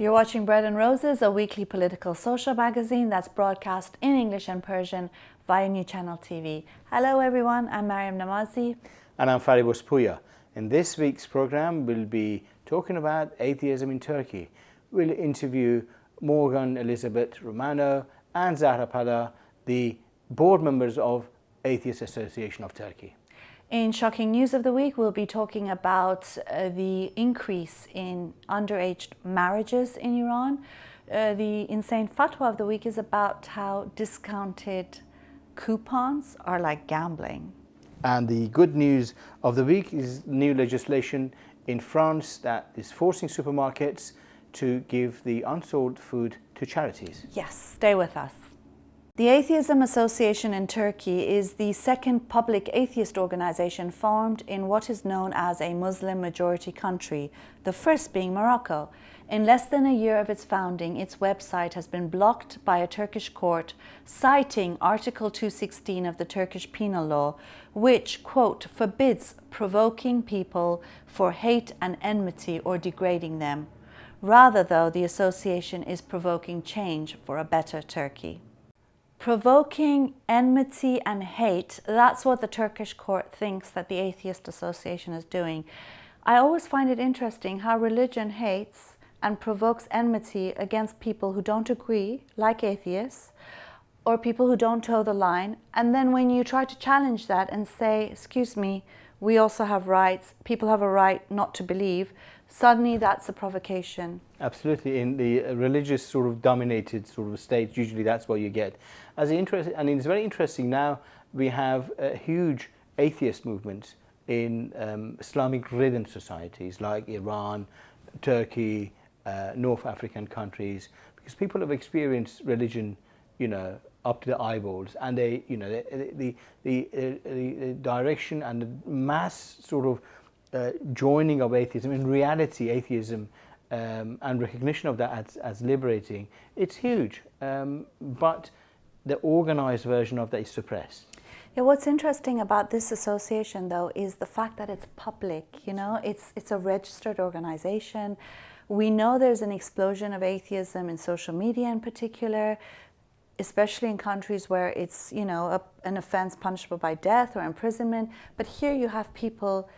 You're watching Bread and Roses, a weekly political social magazine that's broadcast in English and Persian via New Channel TV. Hello everyone, I'm Maryam Namazie. And I'm Fariborz Pooya. In this week's program, we'll be talking about atheism in Turkey. We'll interview Morgan Elizabeth Romano and Zehra, the board members of Atheist Association of Turkey. In Shocking News of the Week, we'll be talking about the increase in underage marriages in Iran. The Insane Fatwa of the Week is about how discounted coupons are like gambling. And the good news of the week is new legislation in France that is forcing supermarkets to give the unsold food to charities. Yes, stay with us. The Atheism Association in Turkey is the second public atheist organization formed in what is known as a Muslim majority country, the first being Morocco. In less than a year of its founding, its website has been blocked by a Turkish court, citing Article 216 of the Turkish Penal Law, which, quote, forbids provoking people for hate and enmity or degrading them. Rather, though, the association is provoking change for a better Turkey. Provoking enmity and hate, that's what the Turkish court thinks that the Atheist Association is doing. I always find it interesting how religion hates and provokes enmity against people who don't agree, like atheists, or people who don't toe the line. And then when you try to challenge that and say, excuse me, we also have rights, people have a right not to believe, suddenly that's a provocation. Absolutely. In the religious sort of dominated sort of states, usually that's what you get. And it's very interesting now we have a huge atheist movement in Islamic ridden societies like Iran, Turkey, North African countries, because people have experienced religion, up to the eyeballs, and they, the direction and the mass sort of joining of atheism. In reality, atheism and recognition of that as liberating, it's huge. But the organized version of that is suppressed. Yeah, what's interesting about this association, though, is the fact that it's public. It's a registered organization. We know there's an explosion of atheism in social media in particular, especially in countries where it's, an offense punishable by death or imprisonment. But here you have people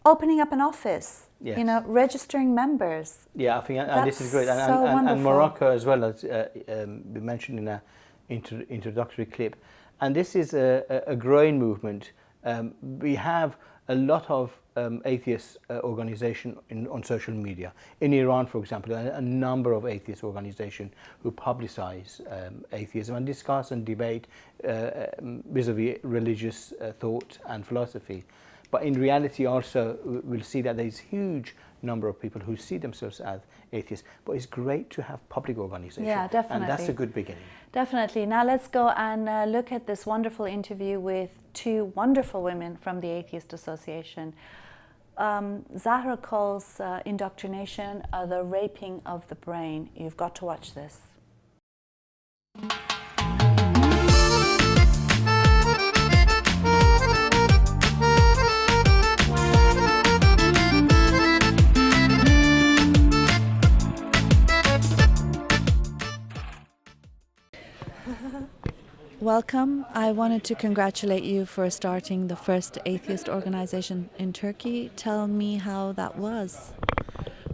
opening up an office, yes, registering members. Yeah, I think and this is great. And Morocco as well, as we mentioned in our introductory clip. And this is a growing movement. We have a lot of atheist organizations on social media. In Iran, for example, a number of atheist organizations who publicize atheism and discuss and debate vis-a-vis religious thought and philosophy. But in reality also, we'll see that there's a huge number of people who see themselves as atheists. But it's great to have public organizations. Yeah, definitely. And that's a good beginning. Definitely. Now let's go and look at this wonderful interview with two wonderful women from the Atheist Association. Zehra calls indoctrination the raping of the brain. You've got to watch this. Welcome. I wanted to congratulate you for starting the first atheist organization in Turkey. Tell me how that was.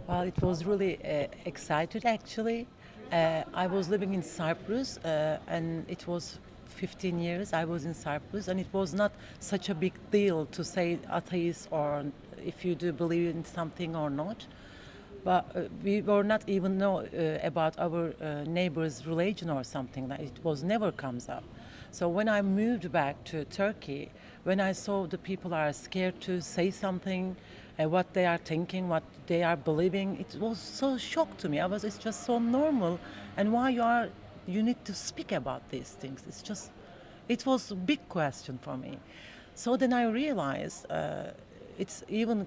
Well, it was really excited actually. I was living in Cyprus and it was 15 years I was in Cyprus, and it was not such a big deal to say atheist or if you do believe in something or not. But we were not even know about our neighbor's religion or something. Like it was never comes up. So when I moved back to Turkey, when I saw the people are scared to say something, what they are thinking, what they are believing, it was so shock to me. It's just so normal, and why you need to speak about these things? It was a big question for me. So then I realized it's even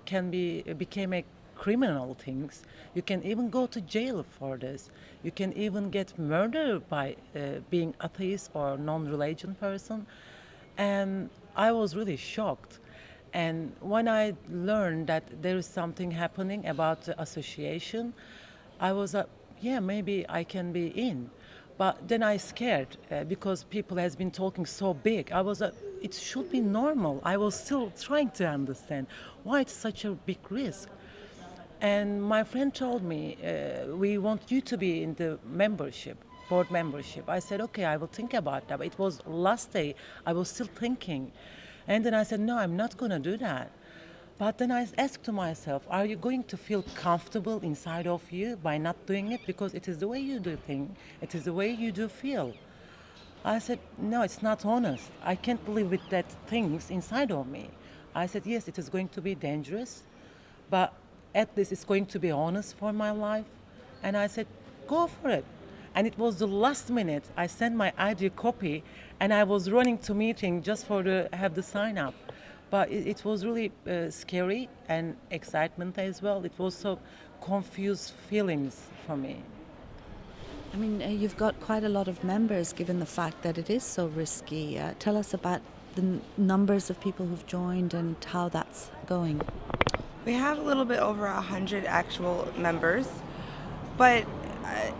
became a criminal things. You can even go to jail for this. You can even get murdered by being atheist or non-religion person. And I was really shocked. And when I learned that there is something happening about the association, I was yeah, maybe I can be in. But then I scared because people has been talking so big. I was, it should be normal. I was still trying to understand why it's such a big risk. And my friend told me, we want you to be in the membership, board membership. I said, okay, I will think about that. But it was last day, I was still thinking. And then I said, no, I'm not going to do that. But then I asked to myself, are you going to feel comfortable inside of you by not doing it? Because it is the way you do things, it is the way you do feel. I said, no, it's not honest. I can't live with that things inside of me. I said, yes, it is going to be dangerous, but at least it's going to be honest for my life. And I said, go for it. And it was the last minute. I sent my ID copy, and I was running to meeting just for the have the sign up. But it was really scary and excitement as well. It was so confused feelings for me. I mean, you've got quite a lot of members given the fact that it is so risky. Tell us about the numbers of people who've joined and how that's going. We have a little bit over 100 actual members, but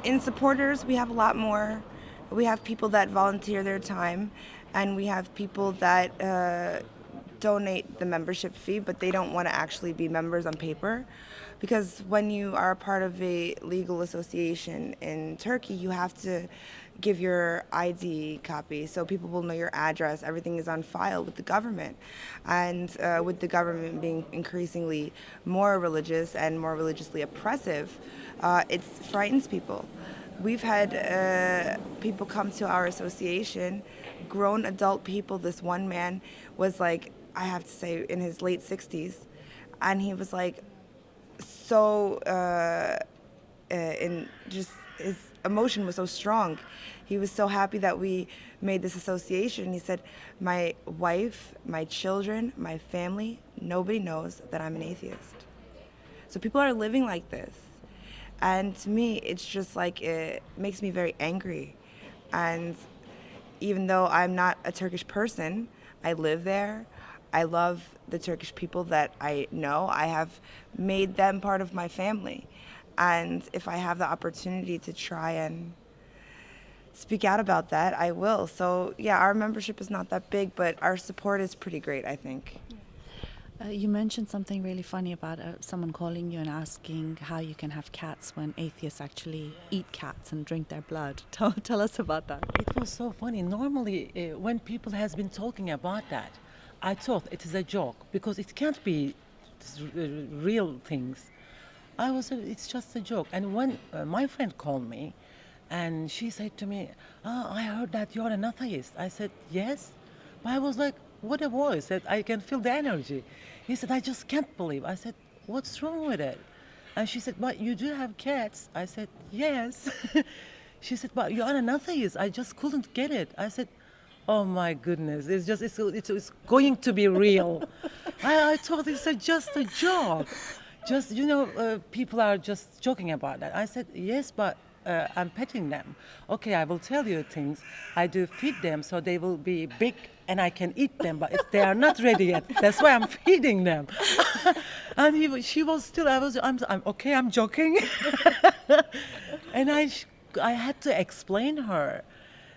in supporters we have a lot more. We have people that volunteer their time, and we have people that donate the membership fee, but they don't want to actually be members on paper. Because when you are a part of a legal association in Turkey, you have to give your ID copy so people will know your address. Everything is on file with the government. And with the government being increasingly more religious and more religiously oppressive, it frightens people. We've had people come to our association, grown adult people. This one man was like, I have to say, in his late 60s, and he was like, so in just his emotion was so strong. He was so happy that we made this association. He said, my wife, my children, my family, nobody knows that I'm an atheist. So people are living like this. And to me, it's just like, it makes me very angry. And even though I'm not a Turkish person, I live there. I love the Turkish people that I know. I have made them part of my family. And if I have the opportunity to try and speak out about that, I will. So yeah, our membership is not that big, but our support is pretty great, I think. You mentioned something really funny about someone calling you and asking how you can have cats when atheists actually eat cats and drink their blood. Tell us about that. It was so funny. Normally, when people has been talking about that, I thought it is a joke because it can't be real things. It's just a joke. And when my friend called me, and she said to me, I heard that you're an atheist. I said, yes. But I was like, what a voice, that I can feel the energy. He said, I just can't believe. I said, what's wrong with it? And she said, but you do have cats. I said, yes. She said, but you're an atheist. I just couldn't get it. I said, oh my goodness, it's going to be real. I thought it's just a joke. Just, people are just joking about that. I said, yes, but I'm petting them. Okay, I will tell you things. I do feed them so they will be big and I can eat them, but they are not ready yet. That's why I'm feeding them. And she was still, I'm okay, I'm joking. And I had to explain her.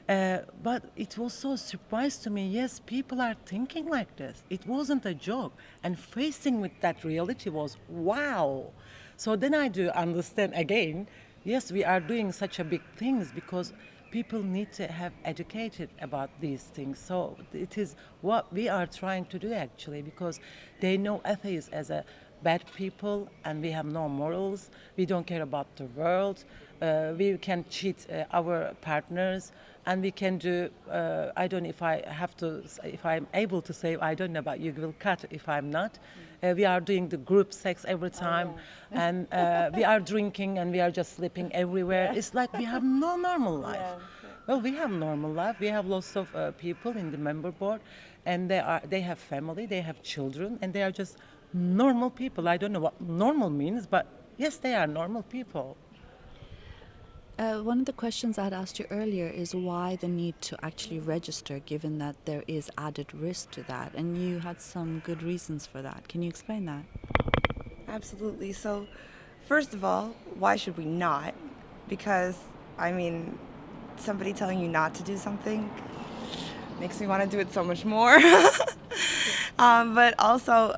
But it was so surprised to me. Yes, people are thinking like this. It wasn't a joke. And facing with that reality was, wow. So then I do understand again, yes, we are doing such a big things because people need to have educated about these things. So it is what we are trying to do actually, because they know atheists as a bad people and we have no morals. We don't care about the world. We can cheat our partners, and we can do, I don't know if I'm able to say, I don't know, but you will cut if I'm not. We are doing the group sex every time, and we are drinking and we are just sleeping everywhere. It's like we have no normal life. Well, we have normal life. We have lots of people in the member board, and they have family, they have children, and they are just normal people. I don't know what normal means, but yes, they are normal people. One of the questions I'd asked you earlier is why the need to actually register, given that there is added risk to that, and you had some good reasons for that. Can you explain that? Absolutely. So, first of all, why should we not? because, I mean, somebody telling you not to do something makes me want to do it so much more. But also,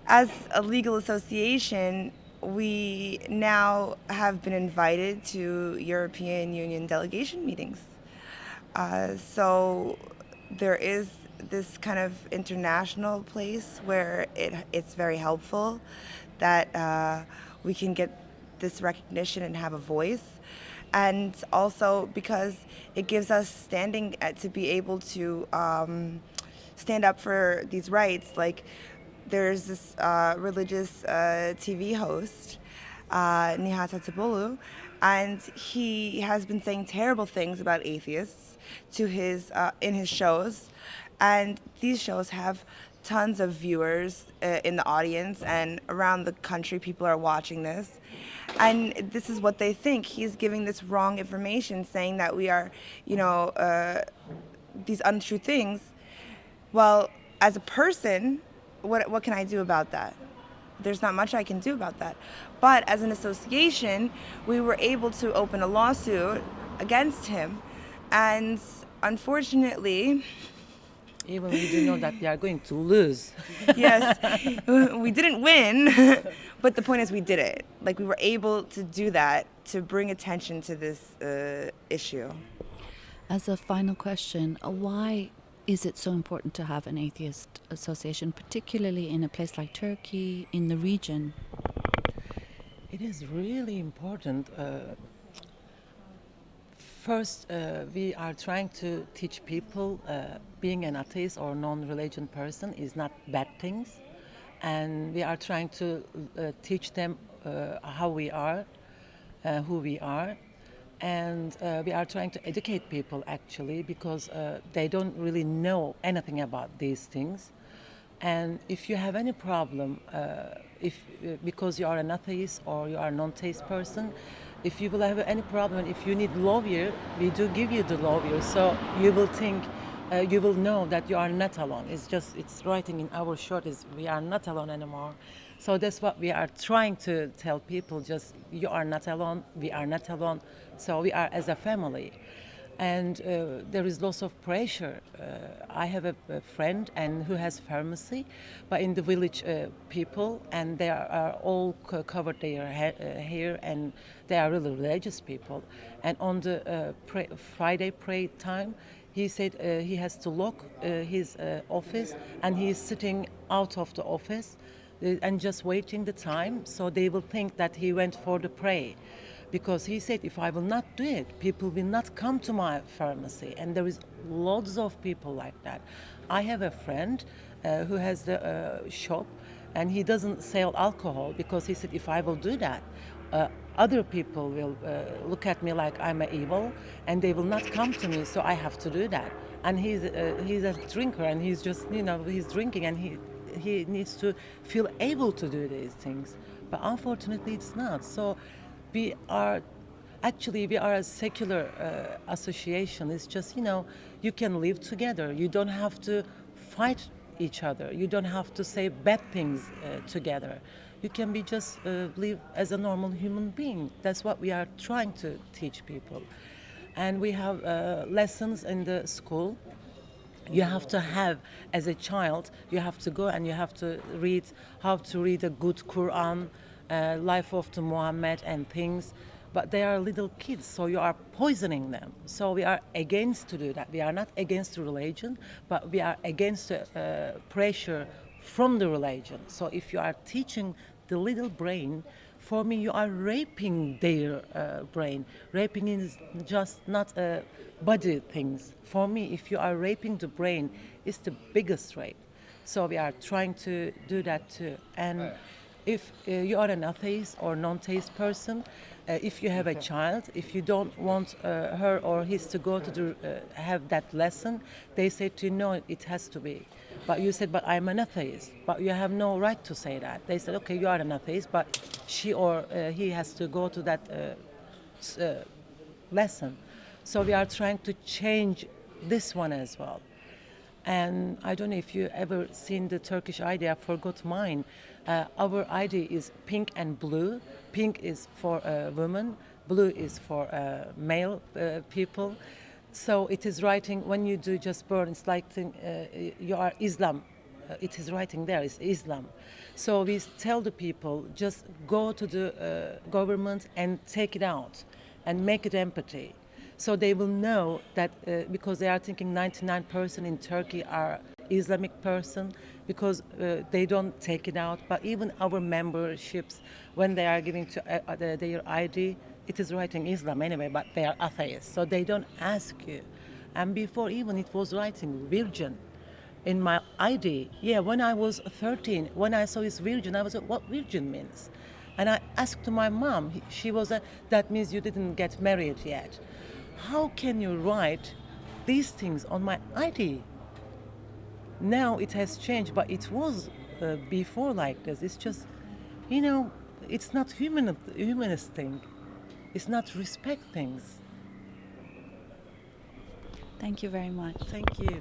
as a legal association, we now have been invited to European Union delegation meetings. So there is this kind of international place where it's very helpful that we can get this recognition and have a voice. And also because it gives us standing to be able to stand up for these rights. Like there's this religious TV host, Nihat Hatipoglu, and he has been saying terrible things about atheists to his in his shows, and these shows have tons of viewers in the audience, and around the country people are watching this, and this is what they think. He's giving this wrong information, saying that we are, these untrue things. Well, as a person, what can I do about that? There's not much I can do about that. But as an association, we were able to open a lawsuit against him, and unfortunately, Even we do know that we are going to lose. yes, we didn't win, but the point is we did it. Like, we were able to do that to bring attention to this issue. As a final question, why is it so important to have an atheist association, particularly in a place like Turkey, in the region? It is really important. First, we are trying to teach people being an atheist or non-religion person is not bad things. And we are trying to teach them how we are, who we are. And we are trying to educate people actually because they don't really know anything about these things. And if you have any problem, because you are an atheist or you are a non-theist person, if you will have any problem, if you need lawyer, we do give you the lawyer. So you will think, you will know that you are not alone. It's writing in our shirt is we are not alone anymore. So that's what we are trying to tell people, just you are not alone, we are not alone. So we are as a family. And there is lots of pressure. I have a friend and who has pharmacy, but in the village people, and they are all covered their hair, and they are really religious people. And on the Friday prayer time, he said he has to lock his office, and he is sitting out of the office and just waiting the time, so they will think that he went for the prayer. Because he said, if I will not do it, people will not come to my pharmacy. And there is lots of people like that. I have a friend who has the shop, and he doesn't sell alcohol because he said, if I will do that, other people will look at me like I'm evil, and they will not come to me, so I have to do that. And he's a drinker, and he's just, he's drinking, and he needs to feel able to do these things. But unfortunately, it's not. So we are a secular association. It's just, you can live together. You don't have to fight each other. You don't have to say bad things together. You can be just live as a normal human being. That's what we are trying to teach people. And we have lessons in the school. You have to have, as a child, you have to go and you have to read how to read a good Quran, life of the Muhammad and things, but they are little kids, so you are poisoning them. So we are against to do that. We are not against religion, but we are against pressure from the religion. So if you are teaching the little brain, for me, you are raping their brain. Raping is just not body things. For me, if you are raping the brain, it's the biggest rape. So we are trying to do that too. And if you are an atheist or non-theist person, if you have a child, if you don't want her or his to go to have that lesson, they say to you, no, it has to be. But you said, but I'm an atheist. But you have no right to say that. They said, okay, you are an atheist, but she or he has to go to that lesson. So we are trying to change this one as well. And I don't know if you ever seen the Turkish ID, I forgot mine. Our ID is pink and blue. Pink is for women, blue is for male people. So it is writing, when you do just burn, it's like you are Islam. It is writing there, it's Islam. So we tell the people, just go to the government and take it out and make it empty. So they will know that, because they are thinking 99% in Turkey are Islamic person, because they don't take it out. But even our memberships, when they are giving to their ID, it is writing Islam anyway, but they are atheists, so they don't ask you. And before even it was writing virgin in my ID. Yeah, when I was 13, when I saw this virgin, I was like, what virgin means? And I asked to my mom, she was that means you didn't get married yet. How can you write these things on my ID? Now it has changed, but it was before like this. It's just, it's not humanist thing. It's not respect things. Thank you very much. Thank you.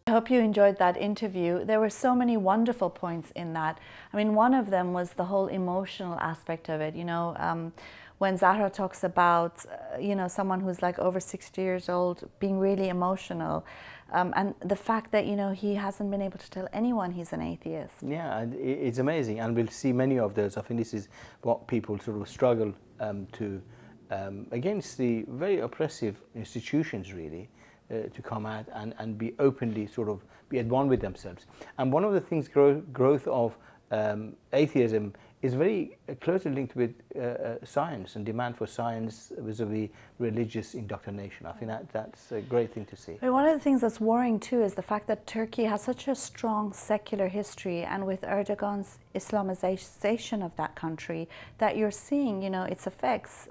I hope you enjoyed that interview. There were so many wonderful points in that. I mean, one of them was the whole emotional aspect of it. When Zehra talks about, someone who's like over 60 years old being really emotional, and the fact that, he hasn't been able to tell anyone he's an atheist. Yeah, and it's amazing, and we'll see many of those. I think this is what people sort of struggle to against the very oppressive institutions, really. To come out and be openly be at one with themselves. And one of the things, growth of atheism is very closely linked with science and demand for science vis-a-vis religious indoctrination. I think that's a great thing to see. But one of the things that's worrying too is the fact that Turkey has such a strong secular history, and with Erdogan's Islamization of that country, that you're seeing, its effects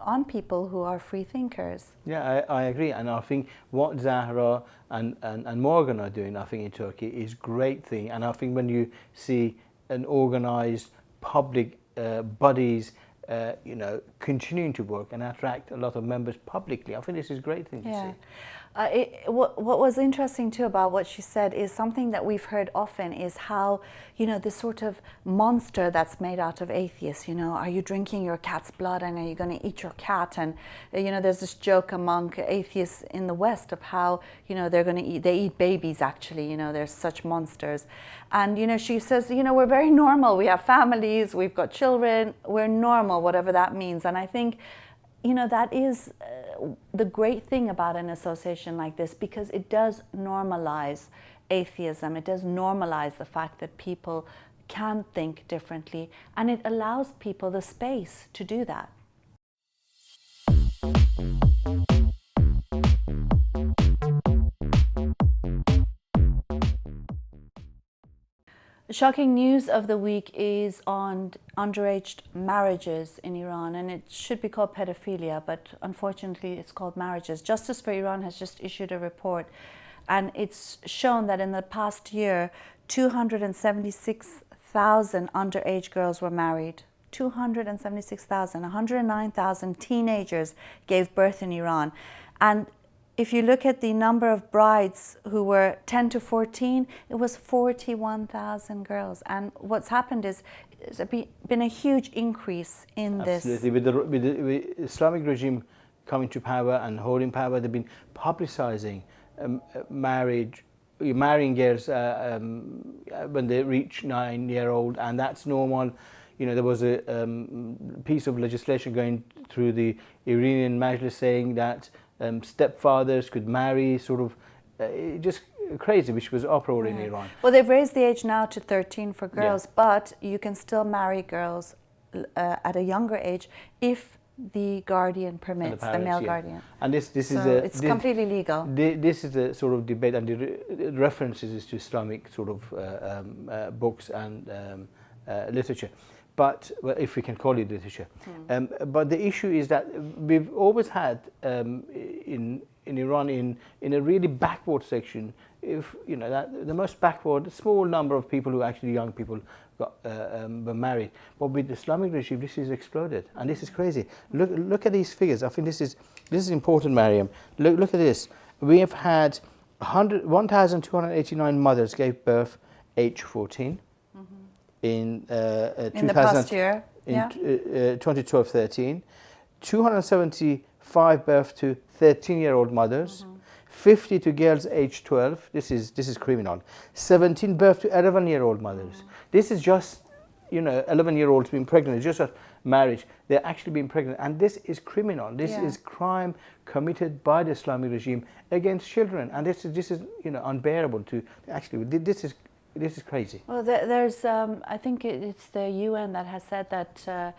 on people who are free thinkers. Yeah, I agree, and I think what Zehra and Morgan are doing, I think, in Turkey is a great thing. And I think when you see an organised public bodies, continuing to work and attract a lot of members publicly, I think this is a great thing to see. What was interesting too about what she said is something that we've heard often is how, this sort of monster that's made out of atheists, are you drinking your cat's blood and are you going to eat your cat? And, there's this joke among atheists in the West of how, they eat babies actually, they're such monsters. And, she says, we're very normal. We have families, we've got children, we're normal, whatever that means. And I think, that is the great thing about an association like this, because it does normalize atheism. It does normalize the fact that people can think differently, and it allows people the space to do that. Shocking news of the week is on underage marriages in Iran, and it should be called pedophilia, but unfortunately it's called marriages. Justice for Iran has just issued a report, and it's shown that in the past year 276,000 underage girls were married. 276,000, 109,000 teenagers gave birth in Iran. And if you look at the number of brides who were 10 to 14, it was 41,000 girls. And what's happened is there's been a huge increase in this. Absolutely. With the Islamic regime coming to power and holding power, they've been publicizing marrying girls when they reach 9-year-old, and that's normal. There was a piece of legislation going through the Iranian Majlis saying that stepfathers could marry, just crazy, which was uproar in Iran. Well, they've raised the age now to 13 for girls, but you can still marry girls at a younger age if the guardian permits, the male guardian. And this is it's completely legal. This is a sort of debate, and the references is to Islamic books and literature. But well, if we can call it literature. But the issue is that we've always had in Iran, in a really backward section, if you know that the most backward, small number of people who actually young people were married. But with the Islamic regime, this is exploded, and this is crazy. Look at these figures. I think this is important, Maryam. Look at this. We have had 1,289 mothers gave birth age 14 in the past year. In 2012-13, 275 birth to 13-year-old mothers, 50 to girls aged 12. This is criminal. 17 birth to 11-year-old mothers. This is just 11-year-olds being pregnant. It's just a marriage. They're actually being pregnant, and this is criminal. This is crime committed by the Islamic regime against children, and this is unbearable to actually. This is crazy. Well, there's I think it's the UN that has said that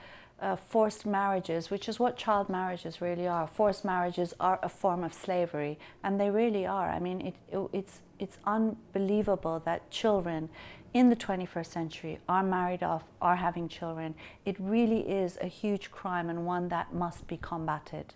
forced marriages, which is what child marriages really are. Forced marriages are a form of slavery, and they really are. I mean, it's unbelievable that children in the 21st century are married off, are having children. It really is a huge crime, and one that must be combated.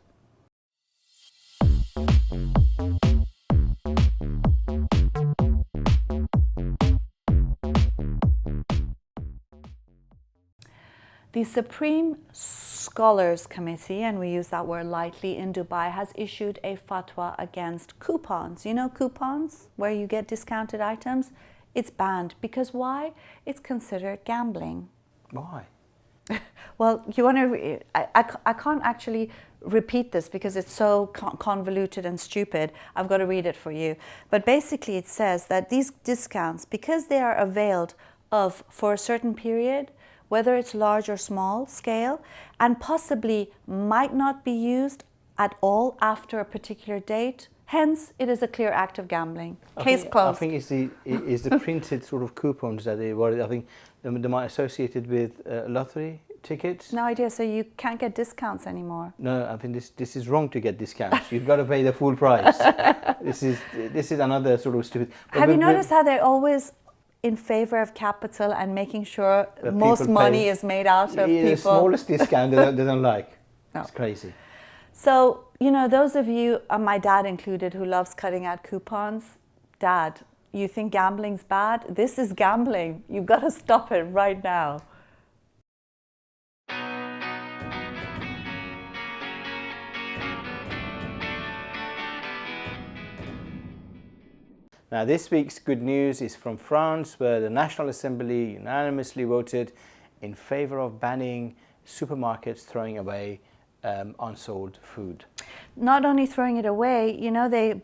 The Supreme Scholars Committee, and we use that word lightly, in Dubai has issued a fatwa against coupons. You know coupons, where you get discounted items? It's banned. Because why? It's considered gambling. Why? Well, you want to... I can't actually repeat this because it's so convoluted and stupid. I've got to read it for you. But basically it says that these discounts, because they are availed of for a certain period, whether it's large or small scale, and possibly might not be used at all after a particular date. Hence, it is a clear act of gambling. Case closed. I think it's the printed sort of coupons that they were. I think they might associated with lottery tickets. No idea. So you can't get discounts anymore. No, I think this is wrong to get discounts. You've got to pay the full price. This is another sort of stupid. Have you noticed how they're always in favor of capital and making sure most money is made out of people? The smallest discount they don't like. No. It's crazy. So, those of you, my dad included, who loves cutting out coupons, Dad, you think gambling's bad? This is gambling. You've got to stop it right now. Now, this week's good news is from France, where the National Assembly unanimously voted in favor of banning supermarkets throwing away unsold food. Not only throwing it away, they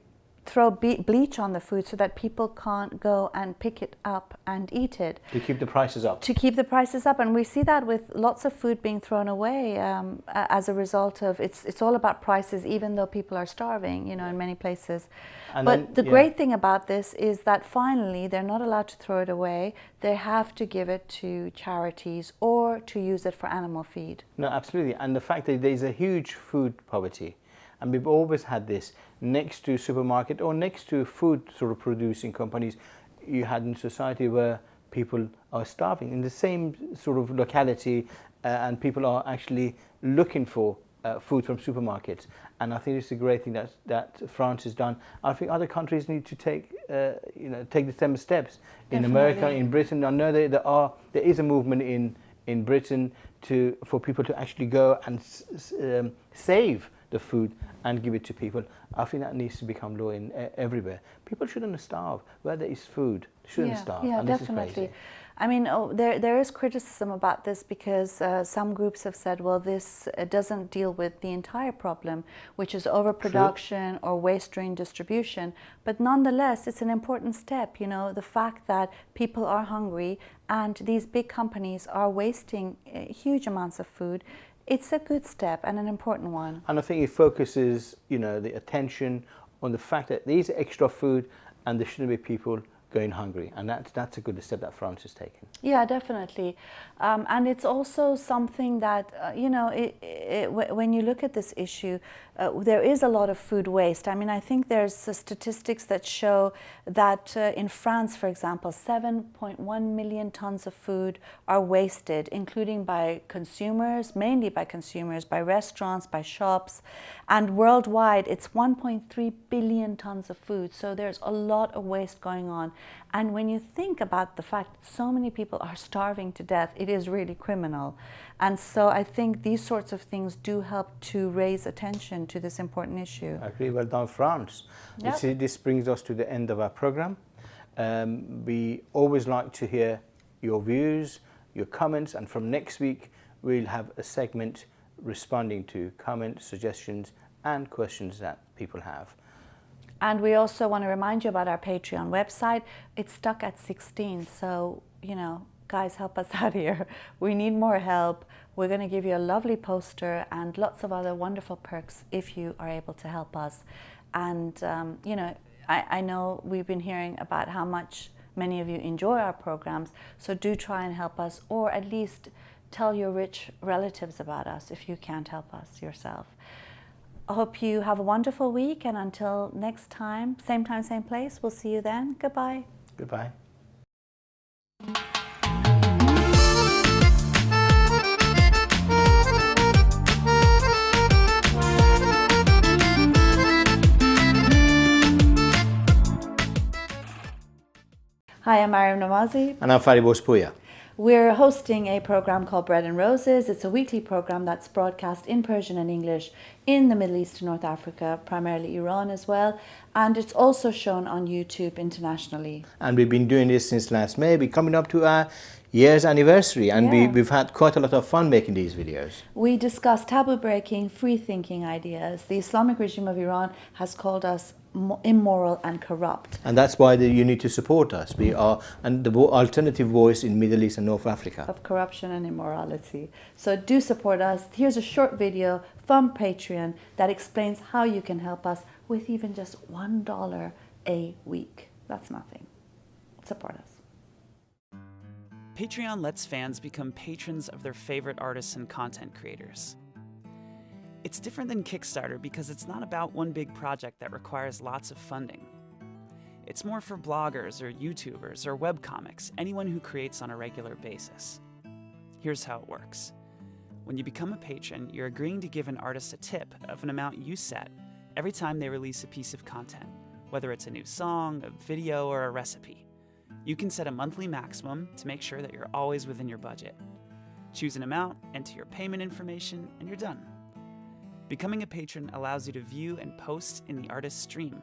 throw bleach on the food so that people can't go and pick it up and eat it. To keep the prices up. To keep the prices up. And we see that with lots of food being thrown away as a result of, it's all about prices, even though people are starving, in many places. And but the great thing about this is that finally they're not allowed to throw it away. They have to give it to charities or to use it for animal feed. No, absolutely. And the fact that there's a huge food poverty. And we've always had this next to supermarket or next to food sort of producing companies. You had in society where people are starving in the same sort of locality, and people are actually looking for food from supermarkets. And I think it's a great thing that France has done. I think other countries need to take the same steps. In America, in Britain, I know there is a movement in Britain for people to actually go and save the food and give it to people. I think that needs to become law in everywhere. People shouldn't starve. Where there is food, they shouldn't starve. Yeah, and definitely. This is crazy. I mean, there is criticism about this because some groups have said, well, this doesn't deal with the entire problem, which is overproduction or waste stream distribution. But nonetheless, it's an important step, the fact that people are hungry and these big companies are wasting huge amounts of food. It's a good step and an important one. And I think it focuses, the attention on the fact that these are extra food and there shouldn't be people going hungry, and that's a good step that France has taken. Yeah, definitely. And it's also something that, when you look at this issue, there is a lot of food waste. I mean, I think there's statistics that show that in France, for example, 7.1 million tons of food are wasted, including by consumers, mainly by consumers, by restaurants, by shops. And worldwide, it's 1.3 billion tons of food. So there's a lot of waste going on. And when you think about the fact that so many people are starving to death, it is really criminal. And so I think these sorts of things do help to raise attention to this important issue. I agree. Well done, France. Yep. This brings us to the end of our program. We always like to hear your views, your comments, and from next week we'll have a segment responding to comments, suggestions, and questions that people have. And we also want to remind you about our Patreon website. It's stuck at 16, so, guys, help us out here. We need more help. We're going to give you a lovely poster and lots of other wonderful perks if you are able to help us. And, I know we've been hearing about how much many of you enjoy our programs, so do try and help us, or at least tell your rich relatives about us if you can't help us yourself. I hope you have a wonderful week, and until next time, same place, we'll see you then. Goodbye. Goodbye. Hi, I'm Maryam Namazie. And I'm Fariborz Pooya. We're hosting a program called Bread and Roses. It's a weekly program that's broadcast in Persian and English in the Middle East and North Africa, primarily Iran as well. And it's also shown on YouTube internationally. And we've been doing this since last May. We're coming up to our year's anniversary, and we've had quite a lot of fun making these videos. We discuss taboo-breaking, free-thinking ideas. The Islamic regime of Iran has called us immoral and corrupt. And that's why you need to support us. We are the alternative voice in Middle East and North Africa. Of corruption and immorality. So do support us. Here's a short video from Patreon that explains how you can help us with even just $1 a week. That's nothing. Support us. Patreon lets fans become patrons of their favorite artists and content creators. It's different than Kickstarter because it's not about one big project that requires lots of funding. It's more for bloggers or YouTubers or webcomics, anyone who creates on a regular basis. Here's how it works. When you become a patron, you're agreeing to give an artist a tip of an amount you set every time they release a piece of content, whether it's a new song, a video, or a recipe. You can set a monthly maximum to make sure that you're always within your budget. Choose an amount, enter your payment information, and you're done. Becoming a patron allows you to view and post in the artist's stream,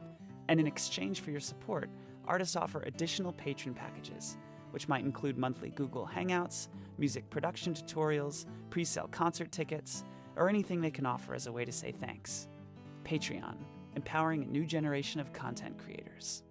and in exchange for your support, artists offer additional patron packages, which might include monthly Google Hangouts, music production tutorials, pre-sale concert tickets, or anything they can offer as a way to say thanks. Patreon, empowering a new generation of content creators.